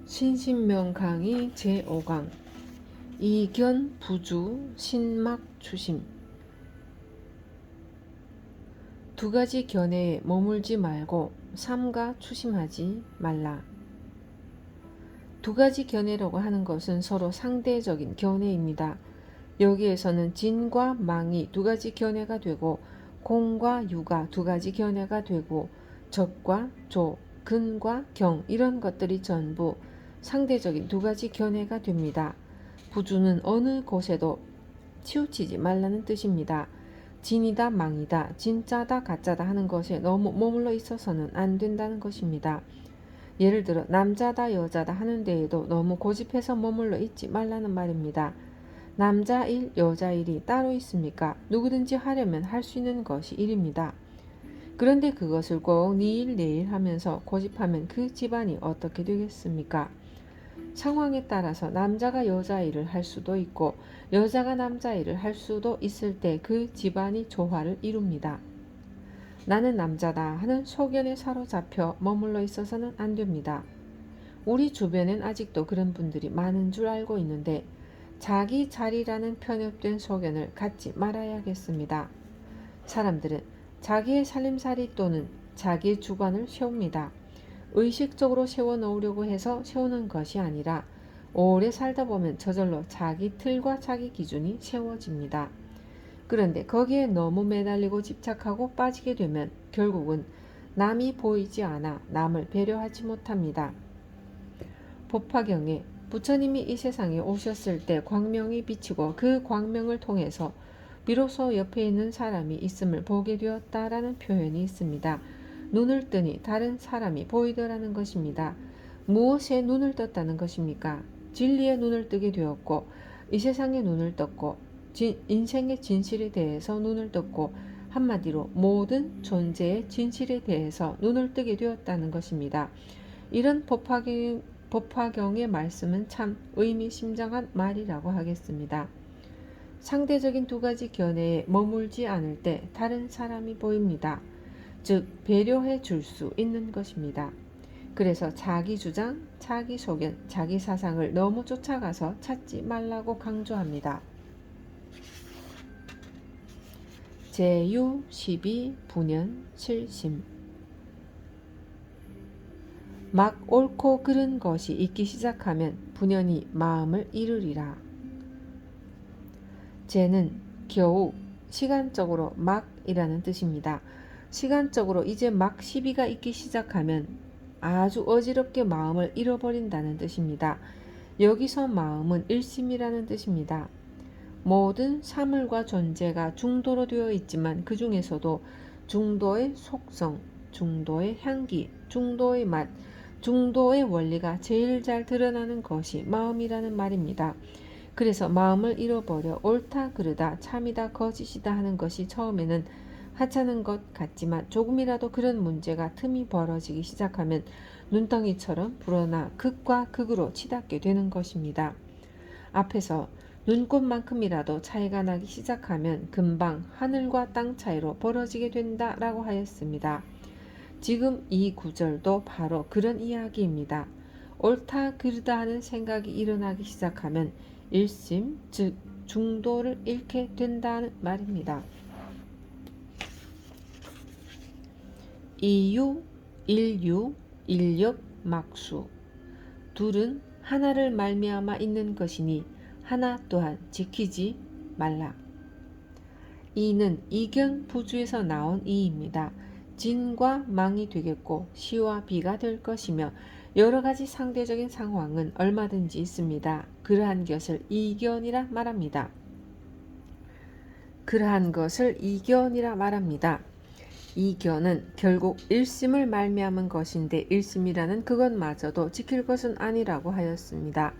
신신명 강의 제5강 이견 부주 신막 추심. 두 가지 견해에 머물지 말고 삼가 추심하지 말라. 두 가지 견해라고 하는 것은 서로 상대적인 견해입니다. 여기에서는 진과 망이 두 가지 견해가 되고 공과 유가 두 가지 견해가 되고 적과 조, 근과 경 이런 것들이 전부 상대적인 두 가지 견해가 됩니다. 부주는 어느 곳에도 치우치지 말라는 뜻입니다. 진이다 망이다 진짜다 가짜다 하는 것에 너무 머물러 있어서는 안 된다는 것입니다. 예를 들어 남자다 여자다 하는 데에도 너무 고집해서 머물러 있지 말라는 말입니다. 남자 일 여자 일이 따로 있습니까? 누구든지 하려면 할 수 있는 것이 일입니다. 그런데 그것을 꼭 네 일 내 일 하면서 고집하면 그 집안이 어떻게 되겠습니까? 상황에 따라서 남자가 여자 일을 할 수도 있고 여자가 남자 일을 할 수도 있을 때 그 집안이 조화를 이룹니다. 나는 남자다 하는 소견에 사로잡혀 머물러 있어서는 안 됩니다. 우리 주변엔 아직도 그런 분들이 많은 줄 알고 있는데 자기 자리라는 편협된 소견을 갖지 말아야겠습니다. 사람들은 자기의 살림살이 또는 자기의 주관을 세웁니다. 의식적으로 세워놓으려고 해서 세우는 것이 아니라 오래 살다 보면 저절로 자기 틀과 자기 기준이 세워집니다. 그런데 거기에 너무 매달리고 집착하고 빠지게 되면 결국은 남이 보이지 않아 남을 배려하지 못합니다. 법화경에 부처님이 이 세상에 오셨을 때 광명이 비치고 그 광명을 통해서 비로소 옆에 있는 사람이 있음을 보게 되었다라는 표현이 있습니다. 눈을 뜨니 다른 사람이 보이더라는 것입니다. 무엇에 눈을 떴다는 것입니까? 진리에 눈을 뜨게 되었고 이 세상에 눈을 떴고 인생의 진실에 대해서 눈을 떴고 한마디로 모든 존재의 진실에 대해서 눈을 뜨게 되었다는 것입니다. 이런 법화경의 말씀은 참 의미심장한 말이라고 하겠습니다. 상대적인 두 가지 견해에 머물지 않을 때 다른 사람이 보입니다. 즉 배려해 줄 수 있는 것입니다. 그래서 자기 주장, 자기 소견, 자기 사상을 너무 쫓아가서 찾지 말라고 강조합니다. 제유 12 분연 7심. 막 옳고 그른 것이 있기 시작하면 분연히 마음을 이르리라. 제는 겨우 시간적으로 막이라는 뜻입니다. 시간적으로 이제 막 시비가 있기 시작하면 아주 어지럽게 마음을 잃어버린다는 뜻입니다. 여기서 마음은 일심이라는 뜻입니다. 모든 사물과 존재가 중도로 되어 있지만 그 중에서도 중도의 속성, 중도의 향기, 중도의 맛, 중도의 원리가 제일 잘 드러나는 것이 마음이라는 말입니다. 그래서 마음을 잃어버려 옳다 그르다 참이다 거짓이다 하는 것이 처음에는 하찮은 것 같지만 조금이라도 그런 문제가 틈이 벌어지기 시작하면 눈덩이처럼 불어나 극과 극으로 치닫게 되는 것입니다. 앞에서 눈꽃만큼이라도 차이가 나기 시작하면 금방 하늘과 땅 차이로 벌어지게 된다라고 하였습니다. 지금 이 구절도 바로 그런 이야기입니다. 옳다 그르다 하는 생각이 일어나기 시작하면 일심, 즉 중도를 잃게 된다는 말입니다. 이유, 일유, 일력, 막수. 둘은 하나를 말미암아 있는 것이니 하나 또한 지키지 말라. 이는 이견 부주에서 나온 이입니다. 진과 망이 되겠고 시와 비가 될 것이며 여러 가지 상대적인 상황은 얼마든지 있습니다. 그러한 것을 이견이라 말합니다. 그러한 것을 이견이라 말합니다. 이견은 결국 일심을 말미암은 것인데 일심이라는 그것마저도 지킬 것은 아니라고 하였습니다.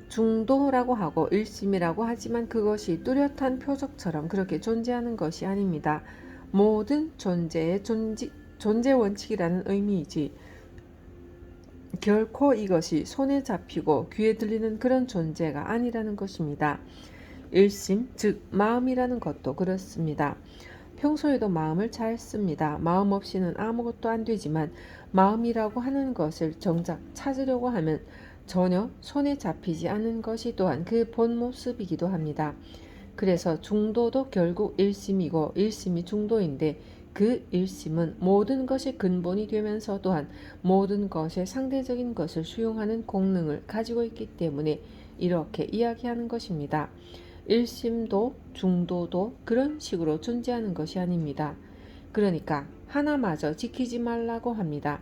중도라고 하고 일심이라고 하지만 그것이 뚜렷한 표적처럼 그렇게 존재하는 것이 아닙니다. 모든 존재의 존재 원칙이라는 의미이지 결코 이것이 손에 잡히고 귀에 들리는 그런 존재가 아니라는 것입니다. 일심, 즉 마음이라는 것도 그렇습니다. 평소에도 마음을 잘 씁니다. 마음 없이는 아무것도 안 되지만 마음이라고 하는 것을 정작 찾으려고 하면 전혀 손에 잡히지 않는 것이 또한 그 본 모습이기도 합니다. 그래서 중도도 결국 일심이고 일심이 중도인데 그 일심은 모든 것의 근본이 되면서 또한 모든 것의 상대적인 것을 수용하는功能을 가지고 있기 때문에 이렇게 이야기하는 것입니다. 일심도 중도도 그런 식으로 존재하는 것이 아닙니다. 그러니까 하나마저 지키지 말라고 합니다.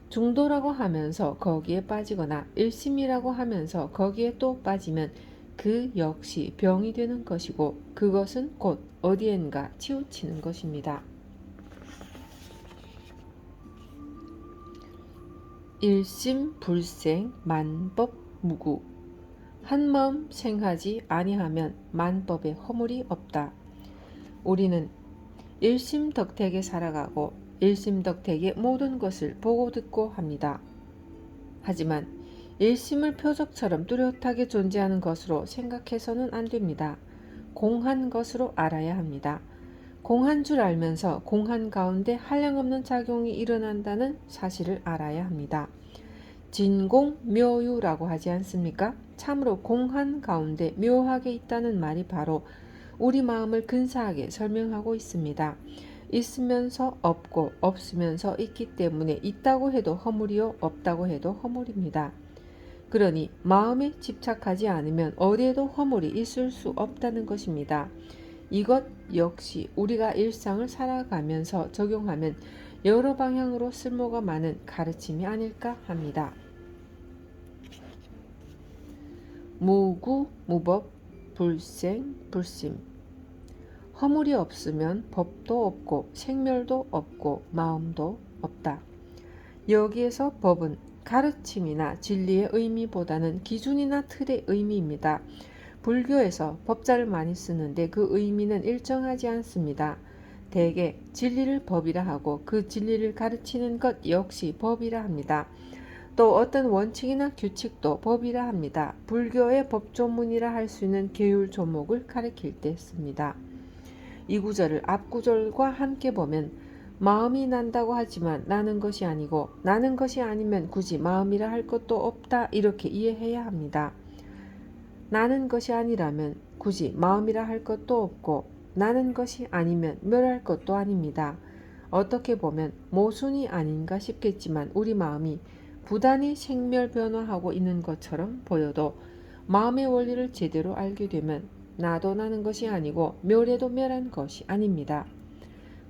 중도라고 하면서 거기에 빠지거나 일심이라고 하면서 거기에 또 빠지면 그 역시 병이 되는 것이고 그것은 곧 어디엔가 치우치는 것입니다. 일심 불생 만법 무구 한마음 생하지 아니하면 만법에 허물이 없다. 우리는 일심덕택에 살아가고 일심덕택의 모든 것을 보고 듣고 합니다. 하지만 일심을 표적처럼 뚜렷하게 존재하는 것으로 생각해서는 안 됩니다. 공한 것으로 알아야 합니다. 공한 줄 알면서 공한 가운데 한량없는 작용이 일어난다는 사실을 알아야 합니다. 진공묘유라고 하지 않습니까? 참으로 공한 가운데 묘하게 있다는 말이 바로 우리 마음을 근사하게 설명하고 있습니다. 있으면서 없고 없으면서 있기 때문에 있다고 해도 허물이요 없다고 해도 허물입니다. 그러니 마음에 집착하지 않으면 어디에도 허물이 있을 수 없다는 것입니다. 이것 역시 우리가 일상을 살아가면서 적용하면 여러 방향으로 쓸모가 많은 가르침이 아닐까 합니다. 무구, 무법, 불생, 불심. 허물이 없으면 법도 없고 생멸도 없고 마음도 없다. 여기에서 법은 가르침이나 진리의 의미보다는 기준이나 틀의 의미입니다. 불교에서 법자를 많이 쓰는데 그 의미는 일정하지 않습니다. 대개 진리를 법이라 하고 그 진리를 가르치는 것 역시 법이라 합니다. 또 어떤 원칙이나 규칙도 법이라 합니다. 불교의 법조문이라 할 수 있는 계율 조목을 가리킬 때 씁니다. 이 구절을 앞 구절과 함께 보면 마음이 난다고 하지만 나는 것이 아니고 나는 것이 아니면 굳이 마음이라 할 것도 없다 이렇게 이해해야 합니다. 나는 것이 아니라면 굳이 마음이라 할 것도 없고 나는 것이 아니면 멸할 것도 아닙니다. 어떻게 보면 모순이 아닌가 싶겠지만 우리 마음이 부단히 생멸 변화하고 있는 것처럼 보여도 마음의 원리를 제대로 알게 되면 나도 나는 것이 아니고 멸해도 멸한 것이 아닙니다.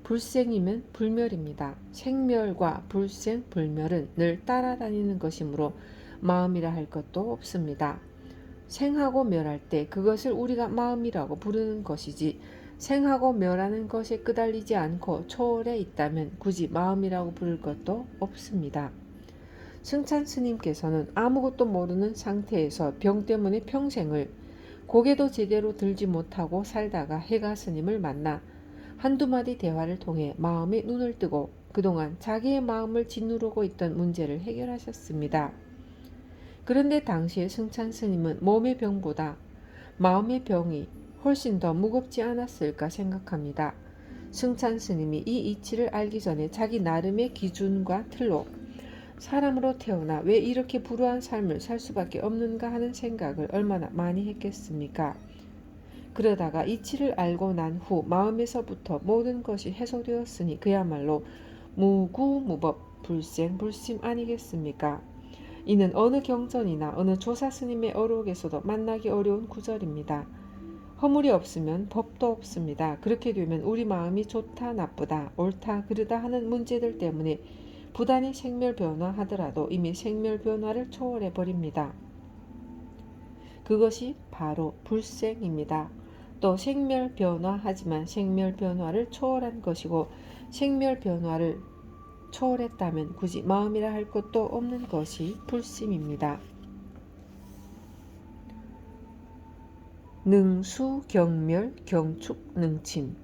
불생이면 불멸입니다. 생멸과 불생, 불멸은 늘 따라다니는 것이므로 마음이라 할 것도 없습니다. 생하고 멸할 때 그것을 우리가 마음이라고 부르는 것이지 생하고 멸하는 것에 끄달리지 않고 초월해 있다면 굳이 마음이라고 부를 것도 없습니다. 승찬 스님께서는 아무것도 모르는 상태에서 병 때문에 평생을 고개도 제대로 들지 못하고 살다가 해가 스님을 만나 한두 마디 대화를 통해 마음에 눈을 뜨고 그동안 자기의 마음을 짓누르고 있던 문제를 해결하셨습니다. 그런데 당시에 승찬 스님은 몸의 병보다 마음의 병이 훨씬 더 무겁지 않았을까 생각합니다. 승찬 스님이 이 이치를 알기 전에 자기 나름의 기준과 틀로 사람으로 태어나 왜 이렇게 불우한 삶을 살 수밖에 없는가 하는 생각을 얼마나 많이 했겠습니까? 그러다가 이치를 알고 난 후 마음에서부터 모든 것이 해소되었으니 그야말로 무구무법 불생불심 아니겠습니까? 이는 어느 경전이나 어느 조사 스님의 어록에서도 만나기 어려운 구절입니다. 허물이 없으면 법도 없습니다. 그렇게 되면 우리 마음이 좋다 나쁘다 옳다 그르다 하는 문제들 때문에 부단히 생멸 변화하더라도 이미 생멸 변화를 초월해 버립니다. 그것이 바로 불생입니다. 또 생멸 변화하지만 생멸 변화를 초월한 것이고 생멸 변화를 초월했다면 굳이 마음이라 할 것도 없는 것이 불심입니다. 능수 경멸 경축 능침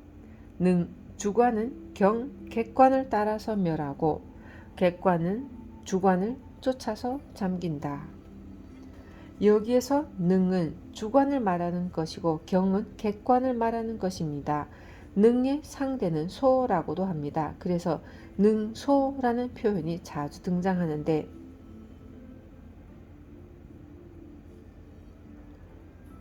주관은 객관을 따라서 멸하고 객관은 주관을 쫓아서 잠긴다. 여기에서 능은 주관을 말하는 것이고 경은 객관을 말하는 것입니다. 능의 상대는 소라고도 합니다. 그래서 능소라는 표현이 자주 등장하는데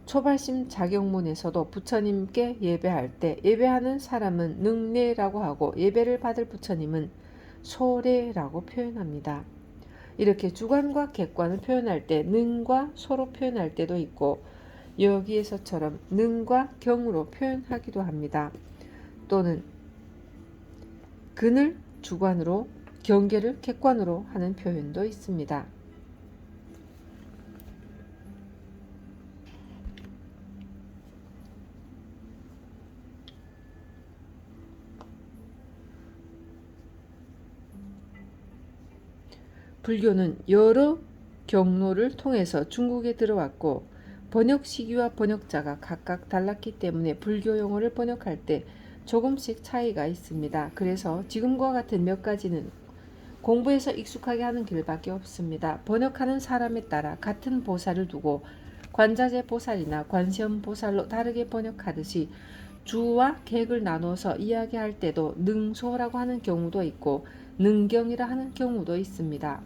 초발심 자경문에서도 부처님께 예배할 때 예배하는 사람은 능례라고 하고 예배를 받을 부처님은 소례라고 표현합니다. 이렇게 주관과 객관을 표현할 때 능과 소로 표현할 때도 있고 여기에서처럼 능과 경으로 표현하기도 합니다. 또는 근을 주관으로 경계를 객관으로 하는 표현도 있습니다. 불교는 여러 경로를 통해서 중국에 들어왔고 번역 시기와 번역자가 각각 달랐기 때문에 불교 용어를 번역할 때 조금씩 차이가 있습니다. 그래서 지금과 같은 몇 가지는 공부해서 익숙하게 하는 길밖에 없습니다. 번역하는 사람에 따라 같은 보살을 두고 관자재 보살이나 관세음 보살로 다르게 번역하듯이 주와 객을 나눠서 이야기할 때도 능소라고 하는 경우도 있고 능경이라 하는 경우도 있습니다.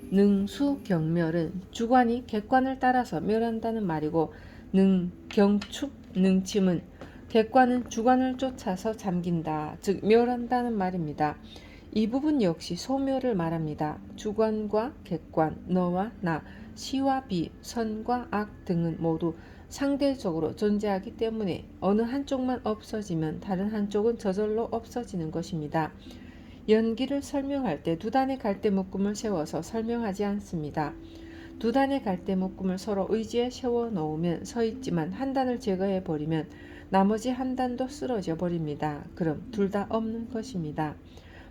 능수경멸은 주관이 객관을 따라서 멸한다는 말이고 능경축, 능침은 객관은 주관을 쫓아서 잠긴다, 즉 멸한다는 말입니다. 이 부분 역시 소멸을 말합니다. 주관과 객관, 너와 나, 시와 비, 선과 악 등은 모두 상대적으로 존재하기 때문에 어느 한쪽만 없어지면 다른 한쪽은 저절로 없어지는 것입니다. 연기를 설명할 때 두 단의 갈대 묶음을 세워서 설명하지 않습니다. 두 단의 갈대 묶음을 서로 의지에 세워 놓으면 서 있지만 한 단을 제거해 버리면 나머지 한 단도 쓰러져 버립니다. 그럼 둘 다 없는 것입니다.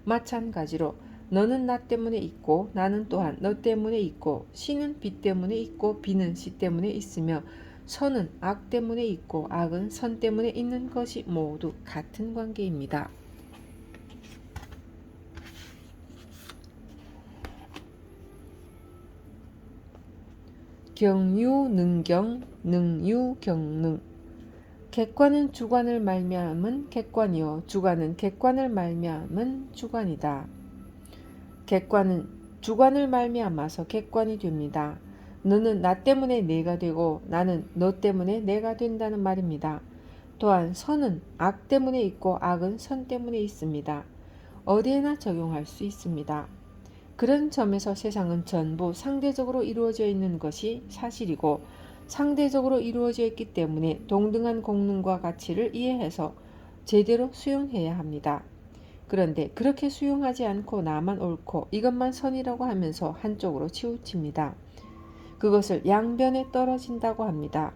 마찬가지로 너는 나 때문에 있고 나는 또한 너 때문에 있고 시는 비 때문에 있고 비는 시 때문에 있으며 선은 악 때문에 있고 악은 선 때문에 있는 것이 모두 같은 관계입니다. 경유능경, 능유경능. 객관은 주관을 말미암은 객관이요 주관은 객관을 말미암은 주관이다. 객관은 주관을 말미암아서 객관이 됩니다. 너는 나 때문에 내가 되고 나는 너 때문에 내가 된다는 말입니다. 또한 선은 악 때문에 있고 악은 선 때문에 있습니다. 어디에나 적용할 수 있습니다. 그런 점에서 세상은 전부 상대적으로 이루어져 있는 것이 사실이고 상대적으로 이루어져 있기 때문에 동등한 공능과 가치를 이해해서 제대로 수용해야 합니다. 그런데 그렇게 수용하지 않고 나만 옳고 이것만 선이라고 하면서 한쪽으로 치우칩니다. 그것을 양변에 떨어진다고 합니다.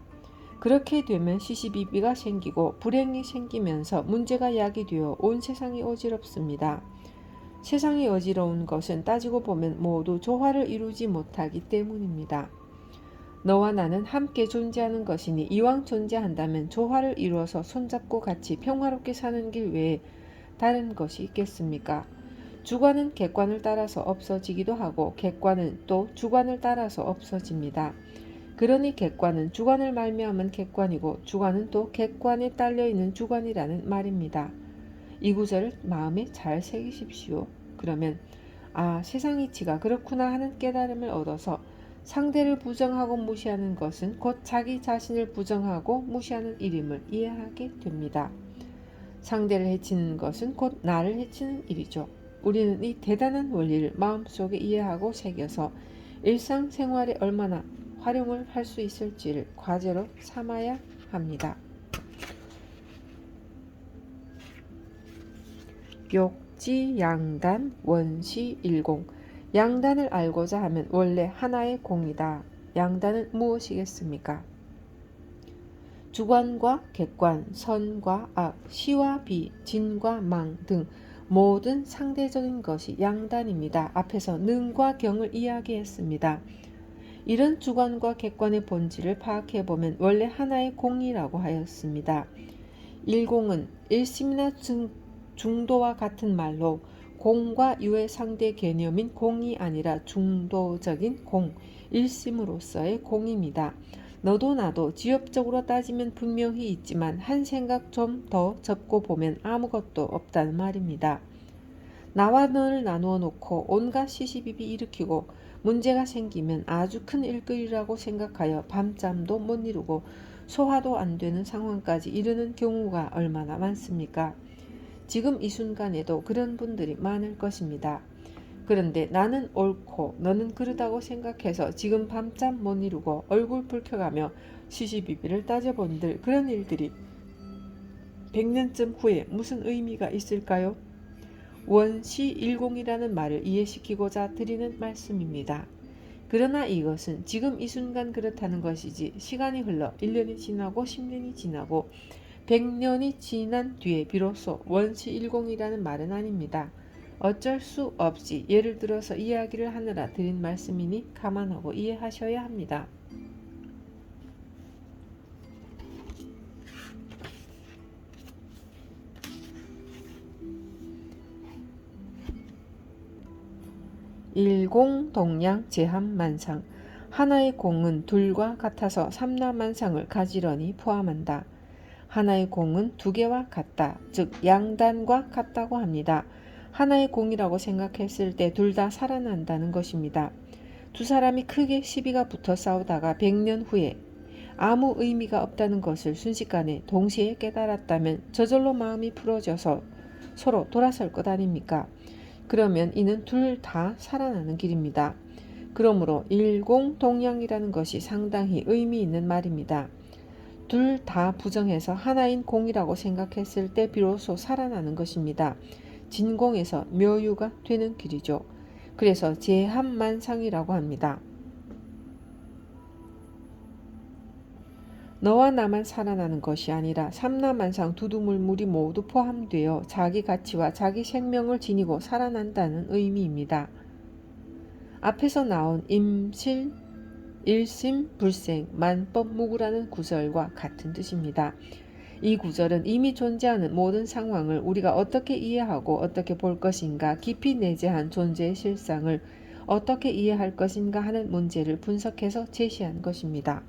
그렇게 되면 시시비비가 생기고 불행이 생기면서 문제가 야기되어 온 세상이 어지럽습니다. 세상이 어지러운 것은 따지고 보면 모두 조화를 이루지 못하기 때문입니다. 너와 나는 함께 존재하는 것이니 이왕 존재한다면 조화를 이루어서 손잡고 같이 평화롭게 사는 길 외에 다른 것이 있겠습니까? 주관은 객관을 따라서 없어지기도 하고 객관은 또 주관을 따라서 없어집니다. 그러니 객관은 주관을 말미암은 객관이고 주관은 또 객관에 딸려있는 주관이라는 말입니다. 이 구절을 마음에 잘 새기십시오. 그러면 세상 이치가 그렇구나 하는 깨달음을 얻어서 상대를 부정하고 무시하는 것은 곧 자기 자신을 부정하고 무시하는 일임을 이해하게 됩니다. 상대를 해치는 것은 곧 나를 해치는 일이죠. 우리는 이 대단한 원리를 마음속에 이해하고 새겨서 일상생활에 얼마나 활용을 할 수 있을지를 과제로 삼아야 합니다. 욕지 양단 원시 일공. 양단을 알고자 하면 원래 하나의 공이다. 양단은 무엇이겠습니까? 주관과 객관, 선과 악, 시와 비, 진과 망 등 모든 상대적인 것이 양단입니다. 앞에서 능과 경을 이야기했습니다. 이런 주관과 객관의 본질을 파악해보면 원래 하나의 공이라고 하였습니다. 일공은 일심이나 중도와 같은 말로 공과 유의 상대 개념인 공이 아니라 중도적인 공, 일심으로서의 공입니다. 너도 나도 지엽적으로 따지면 분명히 있지만 한 생각 좀 더 접고 보면 아무것도 없다는 말입니다. 나와 너를 나누어 놓고 온갖 시시비비 일으키고 문제가 생기면 아주 큰 일거리라고 생각하여 밤잠도 못 이루고 소화도 안 되는 상황까지 이르는 경우가 얼마나 많습니까? 지금 이 순간에도 그런 분들이 많을 것입니다. 그런데 나는 옳고 너는 그르다고 생각해서 지금 밤잠 못 이루고 얼굴 붉혀가며 시시비비를 따져본들 그런 일들이 100년쯤 후에 무슨 의미가 있을까요? 원시일공이라는 말을 이해시키고자 드리는 말씀입니다. 그러나 이것은 지금 이 순간 그렇다는 것이지 시간이 흘러 1년이 지나고 10년이 지나고 100년이 지난 뒤에 비로소 원시일공이라는 말은 아닙니다. 어쩔 수 없이 예를 들어서 이야기를 하느라 드린 말씀이니 감안하고 이해하셔야 합니다. 일공동량 제함만상 하나의 공은 둘과 같아서 삼라만상을 가지런히 포함한다. 하나의 공은 두 개와 같다. 즉 양단과 같다고 합니다. 하나의 공이라고 생각했을 때 둘 다 살아난다는 것입니다. 두 사람이 크게 시비가 붙어 싸우다가 100년 후에 아무 의미가 없다는 것을 순식간에 동시에 깨달았다면 저절로 마음이 풀어져서 서로 돌아설 것 아닙니까? 그러면 이는 둘 다 살아나는 길입니다. 그러므로 일공동량이라는 것이 상당히 의미 있는 말입니다. 둘 다 부정해서 하나인 공이라고 생각했을 때 비로소 살아나는 것입니다. 진공에서 묘유가 되는 길이죠. 그래서 제함만상이라고 합니다. 너와 나만 살아나는 것이 아니라 삼라만상 두두물물이 모두 포함되어 자기 가치와 자기 생명을 지니고 살아난다는 의미입니다. 앞에서 나온 임실, 일심, 불생, 만법무구라는 구절과 같은 뜻입니다. 이 구절은 이미 존재하는 모든 상황을 우리가 어떻게 이해하고 어떻게 볼 것인가, 깊이 내재한 존재의 실상을 어떻게 이해할 것인가 하는 문제를 분석해서 제시한 것입니다.